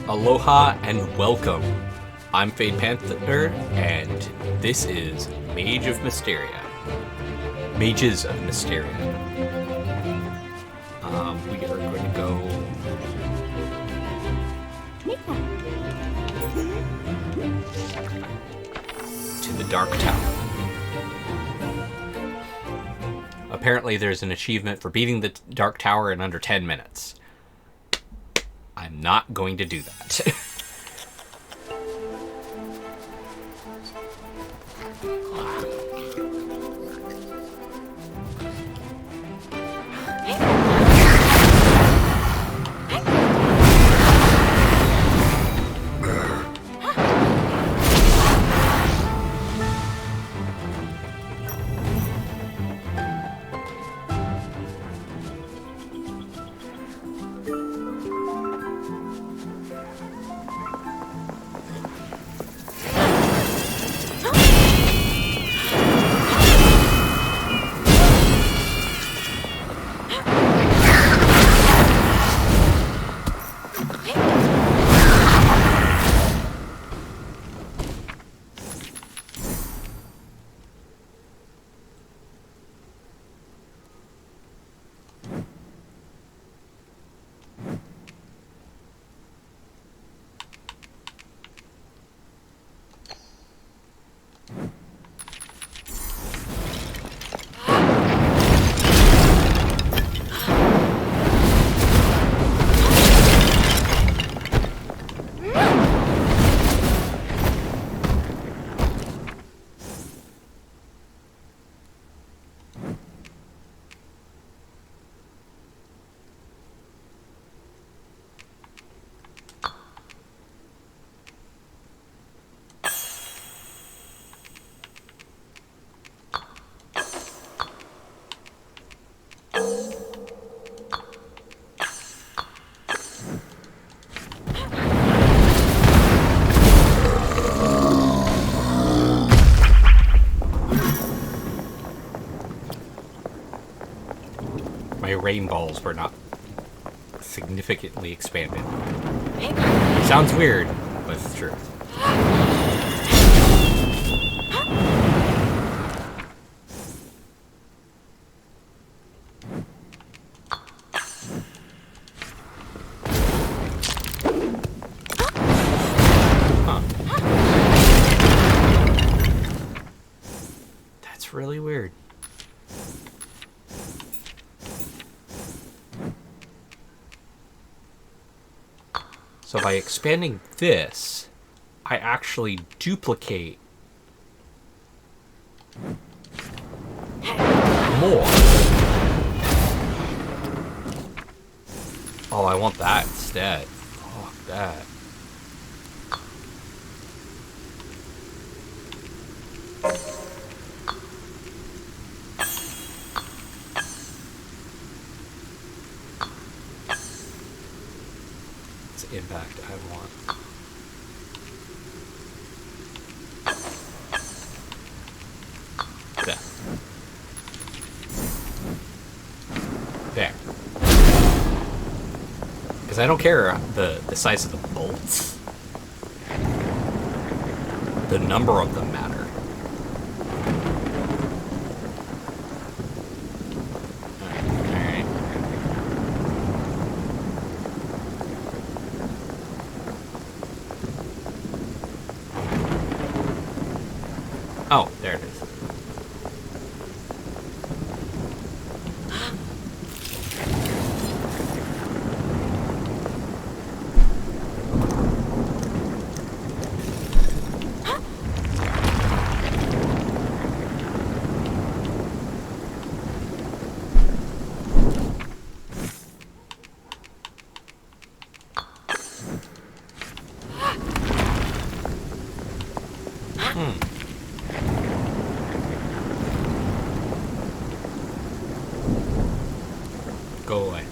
Aloha and welcome. I'm Panther, and this is Mage of Mysteria. Mages of Mysteria. We are going to go to the Dark Tower. Apparently there's an achievement for beating the Dark Tower in under 10 minutes. I'm not going to do that. My rain balls were not significantly expanded. Sounds weird, but it's true. Huh. That's really weird. So by expanding this, I actually duplicate more. Oh, I want that instead. Fuck that. It's impact I want. There. There. Because I don't care the size of the bolts. The number of them matter. Alright. Oh, there it is. Go away.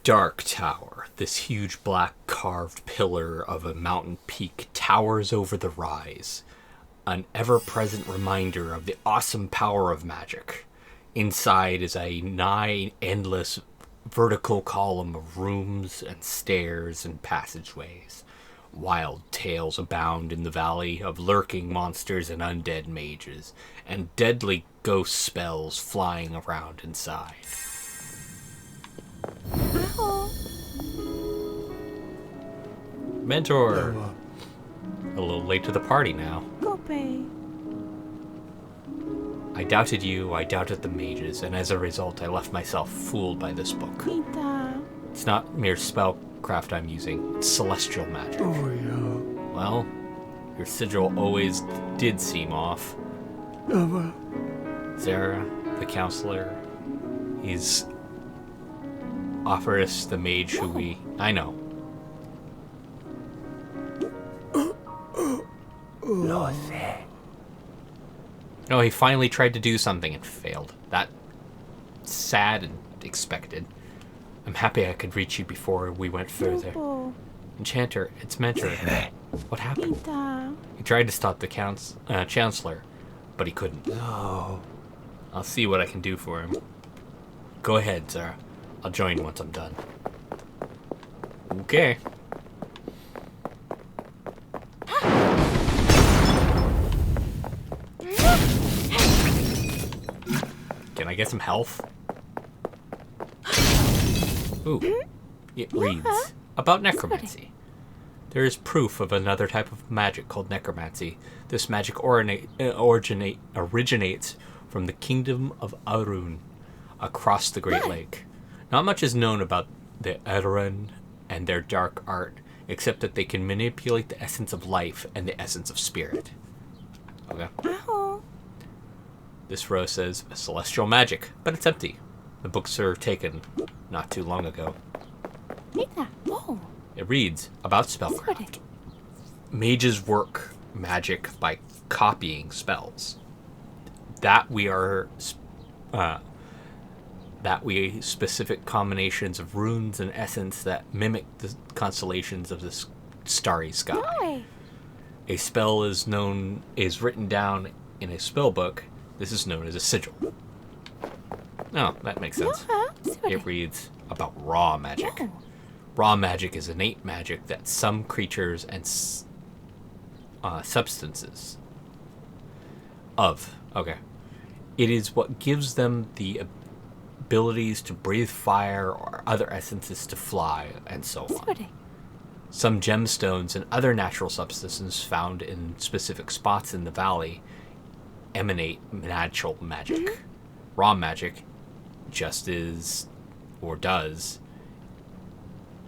dark tower, this huge black carved pillar of a mountain peak, towers over the rise, an ever-present reminder of the awesome power of magic. Inside is a nigh endless vertical column of rooms and stairs and passageways. Wild tales abound in the valley of lurking monsters and undead mages, and deadly ghost spells flying around inside. Mentor! A little late to the party now. I doubted you, I doubted the mages, and as a result I left myself fooled by this book. It's not mere spellcraft I'm using, it's celestial magic. Well, your sigil always did seem off. Zara, the counselor, he's offered us the mage who we... I know. No, he finally tried to do something and failed. That's sad and expected. I'm happy I could reach you before we went further. Enchanter, it's Mentor. What happened? He tried to stop the Chancellor, but he couldn't. No. I'll see what I can do for him. Go ahead, Zara. I'll join once I'm done. Okay. Can I get some health? Ooh. It reads, about necromancy. There is proof of another type of magic called necromancy. This magic originates from the kingdom of Arun, across the Great Lake. Not much is known about the Arun and their dark art, except that they can manipulate the essence of life and the essence of spirit. Okay. This row says celestial magic, but it's empty. The books are taken not too long ago. It reads about spellcraft. Mages work magic by copying spells. That we specific combinations of runes and essence that mimic the constellations of the starry sky. A spell is written down in a spell book. This is known as a sigil. Oh, that makes sense. It reads about raw magic. Raw magic is innate magic that some creatures and substances of. Okay. It is what gives them the abilities to breathe fire or other essences to fly, and so on. Some gemstones and other natural substances found in specific spots in the valley emanate natural magic. Raw magic just is, or does,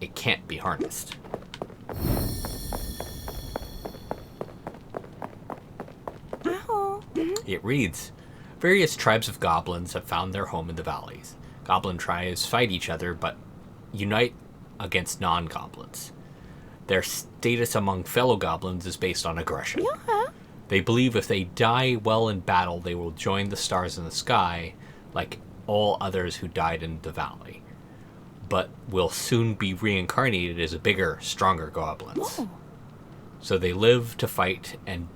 it can't be harnessed. It reads, various tribes of goblins have found their home in the valleys. Goblin tribes fight each other, but unite against non-goblins. Their status among fellow goblins is based on aggression. They believe if they die well in battle, they will join the stars in the sky, like all others who died in the valley, but will soon be reincarnated as a bigger, stronger goblins. So they live to fight and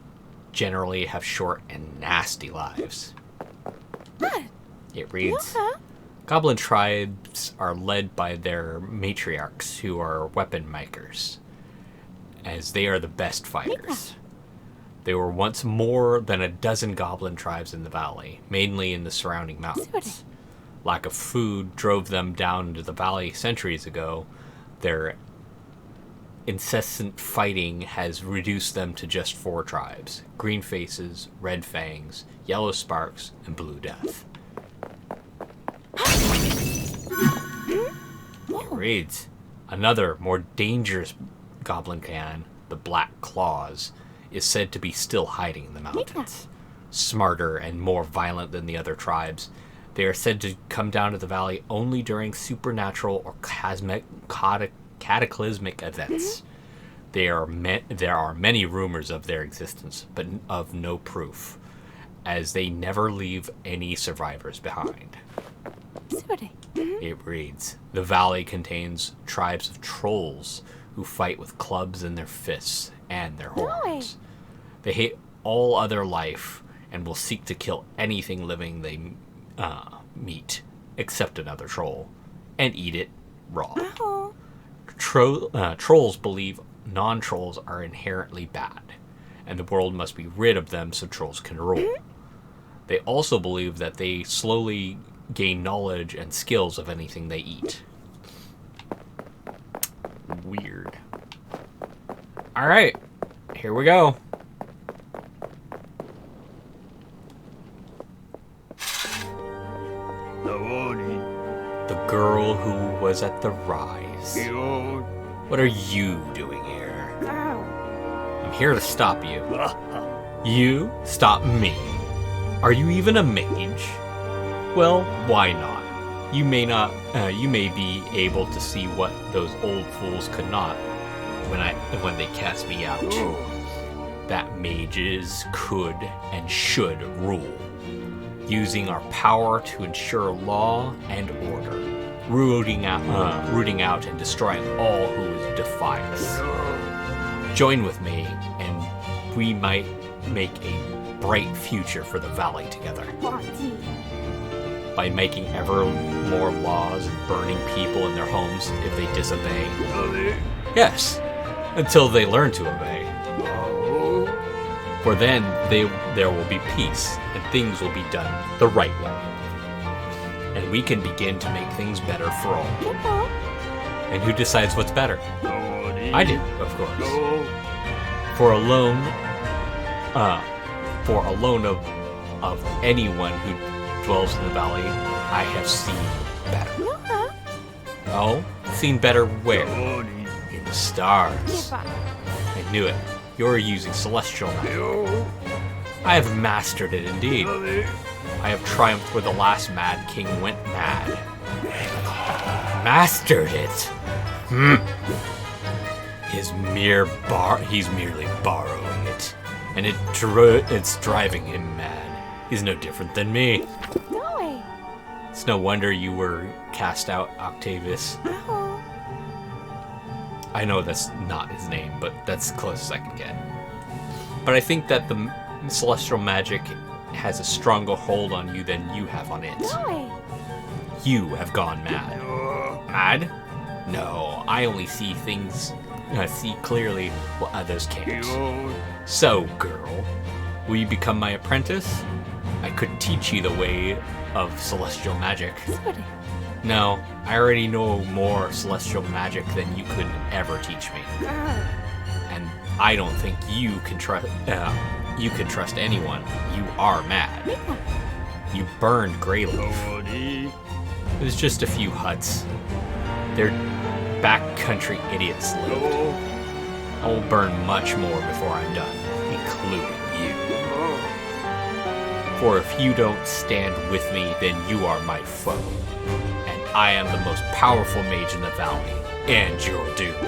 generally have short and nasty lives. It reads, goblin tribes are led by their matriarchs, who are weapon makers, as they are the best fighters. There were once more than a dozen goblin tribes in the valley, mainly in the surrounding mountains. Lack of food drove them down into the valley centuries ago. Their incessant fighting has reduced them to just 4 tribes: Green Faces, Red Fangs, Yellow Sparks, and Blue Death. It reads, another, more dangerous goblin clan, the Black Claws, is said to be still hiding in the mountains. Smarter and more violent than the other tribes, they are said to come down to the valley only during supernatural or cataclysmic events. There are many rumors of their existence, but of no proof, as they never leave any survivors behind. It reads, the valley contains tribes of trolls who fight with clubs in their fists and their horns. They hate all other life and will seek to kill anything living they meet, except another troll, and eat it raw. Trolls believe non-trolls are inherently bad, and the world must be rid of them so trolls can rule. They also believe that they slowly gain knowledge and skills of anything they eat. Weird. Alright, here we go. The girl who was at the rise. What are you doing here? I'm here to stop you. You stop me? Are you even a mage? Well, why not? You may be able to see what those old fools could not when they cast me out. That mages could and should rule, using our power to ensure law and order, rooting out and destroying all who defy us. Join with me, and we might make a bright future for the valley together. By making ever more laws and burning people in their homes if they disobey. Yes, until they learn to obey. For then there will be peace, and things will be done the right way. And we can begin to make things better for all. And who decides what's better? I do, of course. For alone of anyone who dwells in the valley, I have seen better. Oh? Seen better where? In the stars. I knew it. You're using celestial magic. I have mastered it indeed. I have triumphed where the last Mad King went mad. Mastered it? He's merely borrowing it, and it's driving him mad. He's no different than me. It's no wonder you were cast out, Octavius. I know that's not his name, but that's the closest I can get. But I think that the celestial magic has a stronger hold on you than you have on it. You have gone mad. Mad? No, I only see things. I see clearly what others can't. So, girl, will you become my apprentice? I could teach you the way of celestial magic. No, I already know more celestial magic than you could ever teach me. And I don't think you can trust anyone. You are mad. You burned Greyleaf. It was just a few huts. They're backcountry idiots lived. I'll burn much more before I'm done, including you. For if you don't stand with me, then you are my foe. And I am the most powerful mage in the valley, and you're doomed.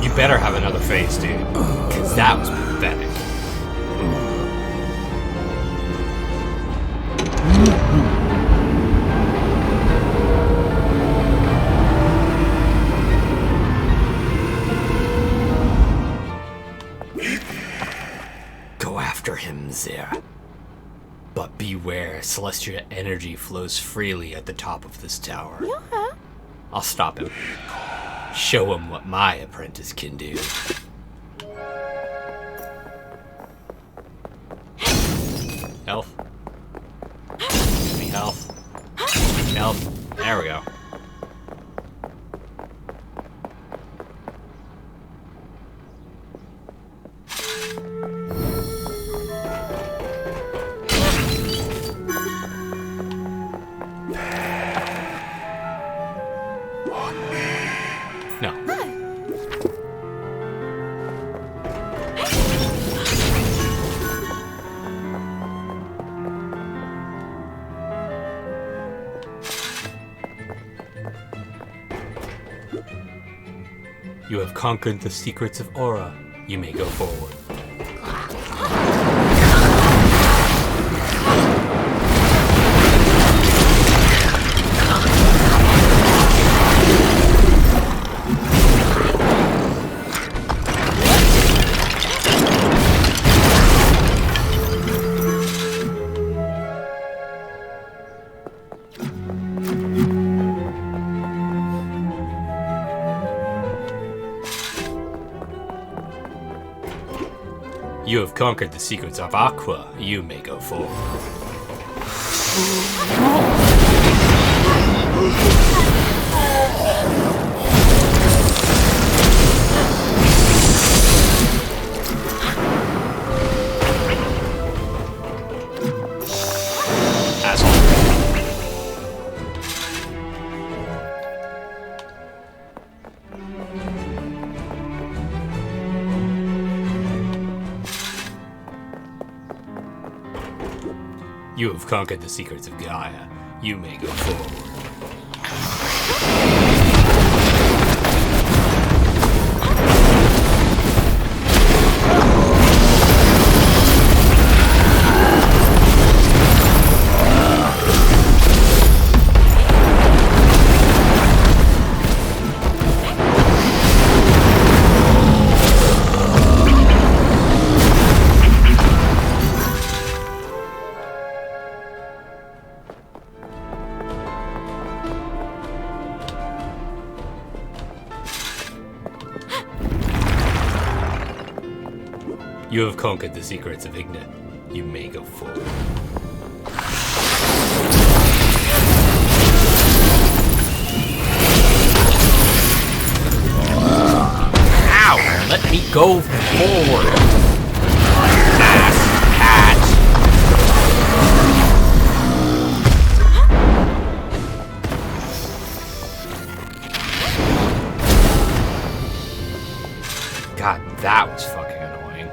You better have another phase, dude, because that was pathetic. Go after him, Zera. But beware, celestial energy flows freely at the top of this tower. I'll stop him. Show him what my apprentice can do. Health. Give me health. Health. There we go. No. You have conquered the secrets of Aura. You may go forward. You have conquered the secrets of Aqua. You may go forward. You have conquered the secrets of Gaia. You may go forward. You have conquered the secrets of Ignis. You may go forward. Ow! Let me go forward! Ass hat! God, that was fucking annoying.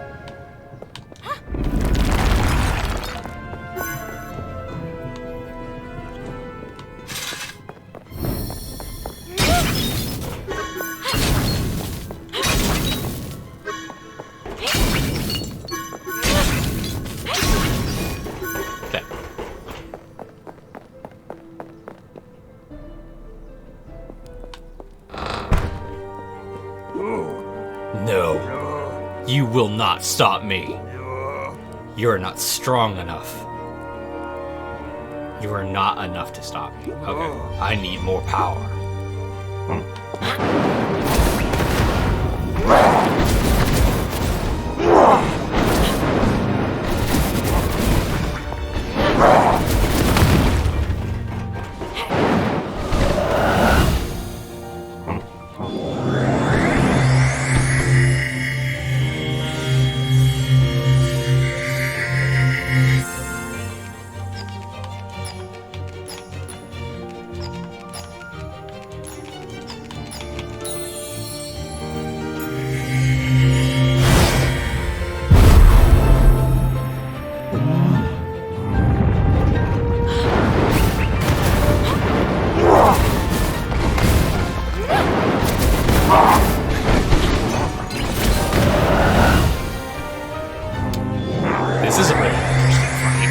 No, you will not stop me. You are not strong enough. You are not enough to stop me. Okay, I need more power. This is a really interesting fight.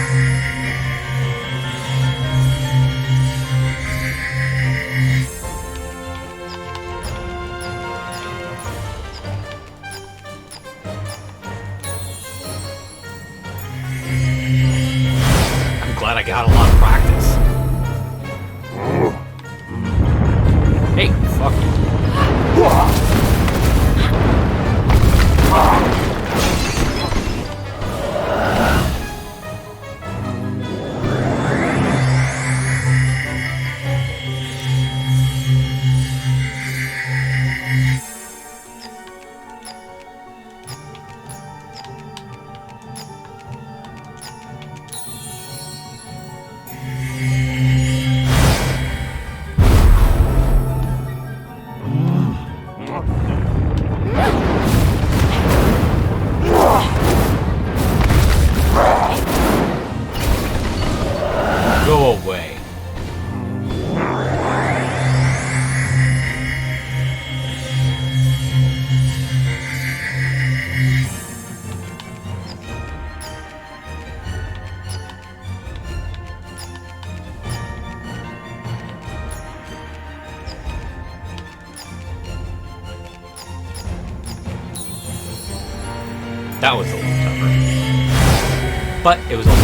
I'm glad I got a lot of practice. Hey, fuck you. That was a little tougher. But it was also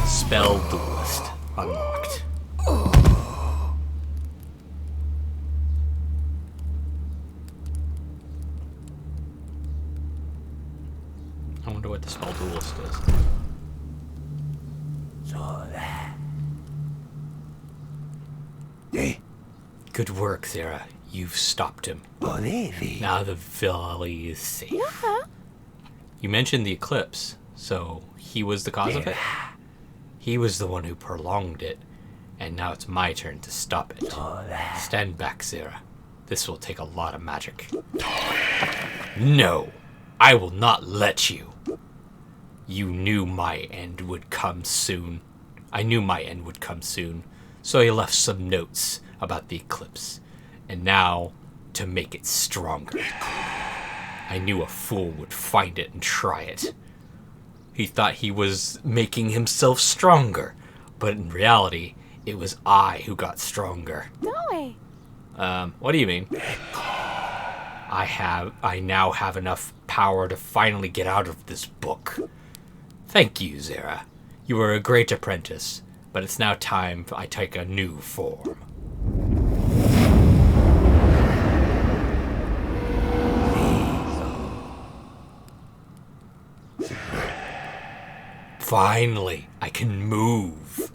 Spell Duelist unlocked. I wonder what the Spell Duelist is. Good work, Sarah. You've stopped him. Now the valley is safe. You mentioned the eclipse, so he was the cause of it? He was the one who prolonged it, and now it's my turn to stop it. Stand back, Sarah. This will take a lot of magic. No, I will not let you. You knew my end would come soon. I knew my end would come soon, so I left some notes about the eclipse, and now to make it stronger. I knew a fool would find it and try it. He thought he was making himself stronger, but in reality, it was I who got stronger. No way. What do you mean? I now have enough power to finally get out of this book. Thank you, Zara. You were a great apprentice, but it's now time I take a new form. Finally, I can move.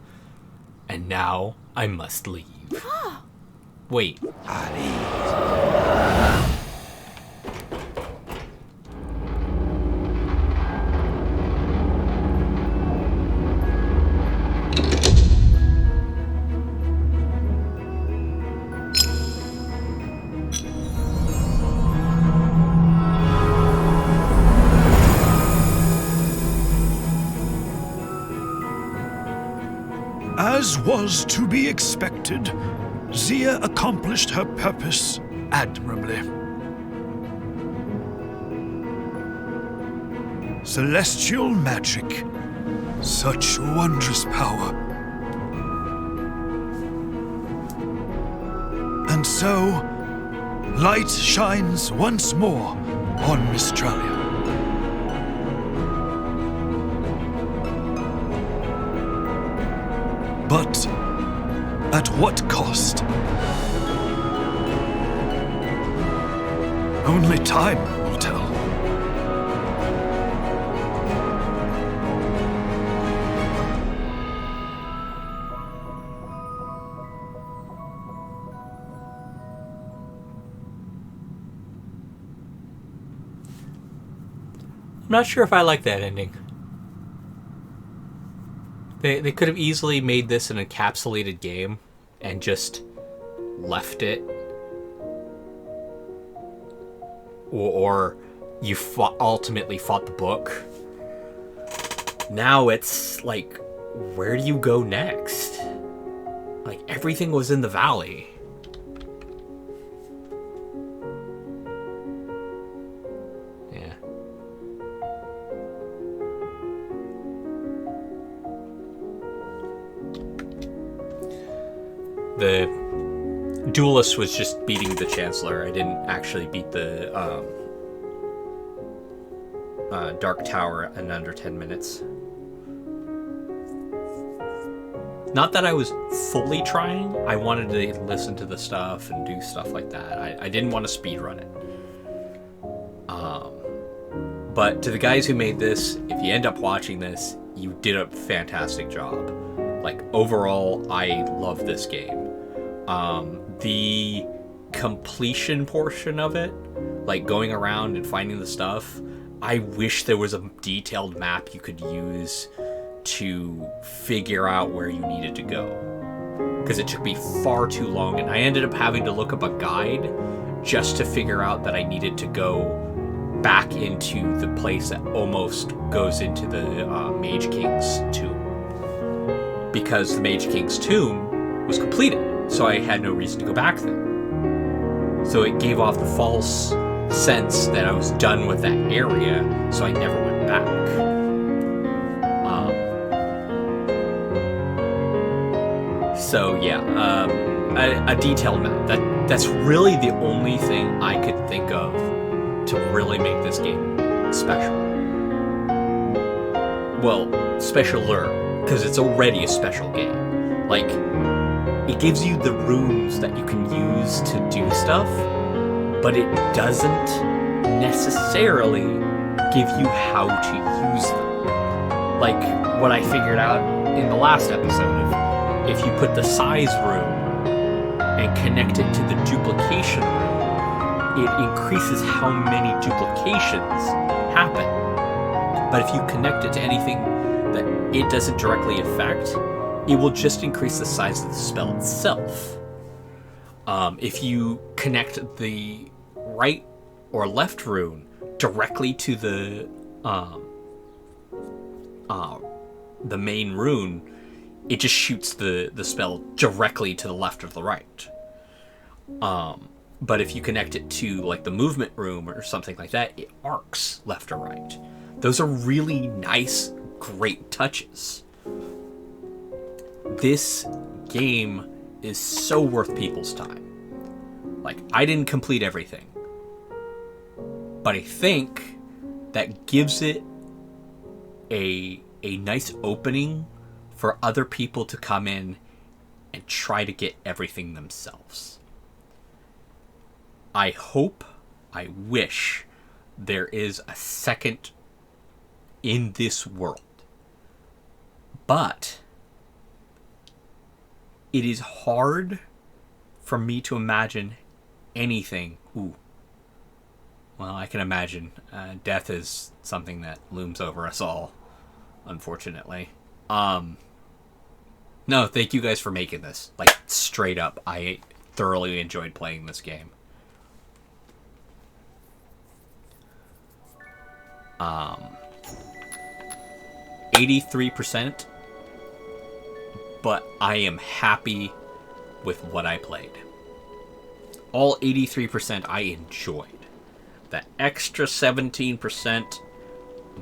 And now I must leave. Wait. As was to be expected, Zia accomplished her purpose admirably. Celestial magic, such wondrous power. And so, light shines once more on Mystralia. But at what cost? Only time will tell. I'm not sure if I like that ending. They could have easily made this an encapsulated game and just left it. Or you ultimately fought the book. Now it's like, where do you go next? Like, everything was in the valley. Yeah. The duelist was just beating the Chancellor. I didn't actually beat the Dark Tower in under 10 minutes. Not that I was fully trying. I wanted to listen to the stuff and do stuff like that. I didn't want to speedrun it. But to the guys who made this, if you end up watching this, you did a fantastic job. Like, overall, I love this game. The completion portion of it, like going around and finding the stuff, I wish there was a detailed map you could use to figure out where you needed to go. Because it took me far too long, and I ended up having to look up a guide just to figure out that I needed to go back into the place that almost goes into the Mage King's tomb. Because the Mage King's tomb was completed. So I had no reason to go back there. So it gave off the false sense that I was done with that area, so I never went back. So yeah, a detailed map. That's really the only thing I could think of to really make this game special. Well, specialer, because it's already a special game. Like, it gives you the runes that you can use to do stuff, but it doesn't necessarily give you how to use them. Like what I figured out in the last episode, if you put the size rune and connect it to the duplication rune, it increases how many duplications happen. But if you connect it to anything that it doesn't directly affect, it will just increase the size of the spell itself. If you connect the right or left rune directly to the main rune, it just shoots the spell directly to the left or the right. But if you connect it to like the movement rune or something like that, it arcs left or right. Those are really nice, great touches. This game is so worth people's time. Like, I didn't complete everything, but I think that gives it a nice opening for other people to come in and try to get everything themselves. I wish there is a second in this world, but it is hard for me to imagine anything. Well, I can imagine. Death is something that looms over us all, unfortunately. No, thank you guys for making this. Like, straight up, I thoroughly enjoyed playing this game. 83%, but I am happy with what I played. All 83% I enjoyed. That extra 17%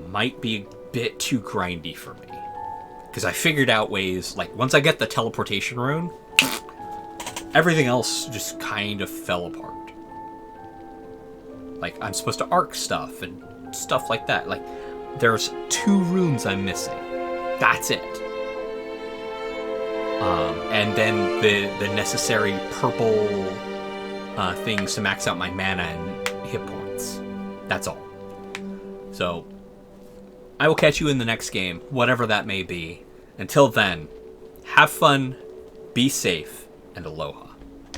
might be a bit too grindy for me. Because I figured out ways, like, once I get the teleportation rune, everything else just kind of fell apart. Like, I'm supposed to arc stuff and stuff like that. Like, there's 2 runes I'm missing. That's it. And then the necessary purple things to max out my mana and hit points. That's all. So, I will catch you in the next game, whatever that may be. Until then, have fun, be safe, and aloha.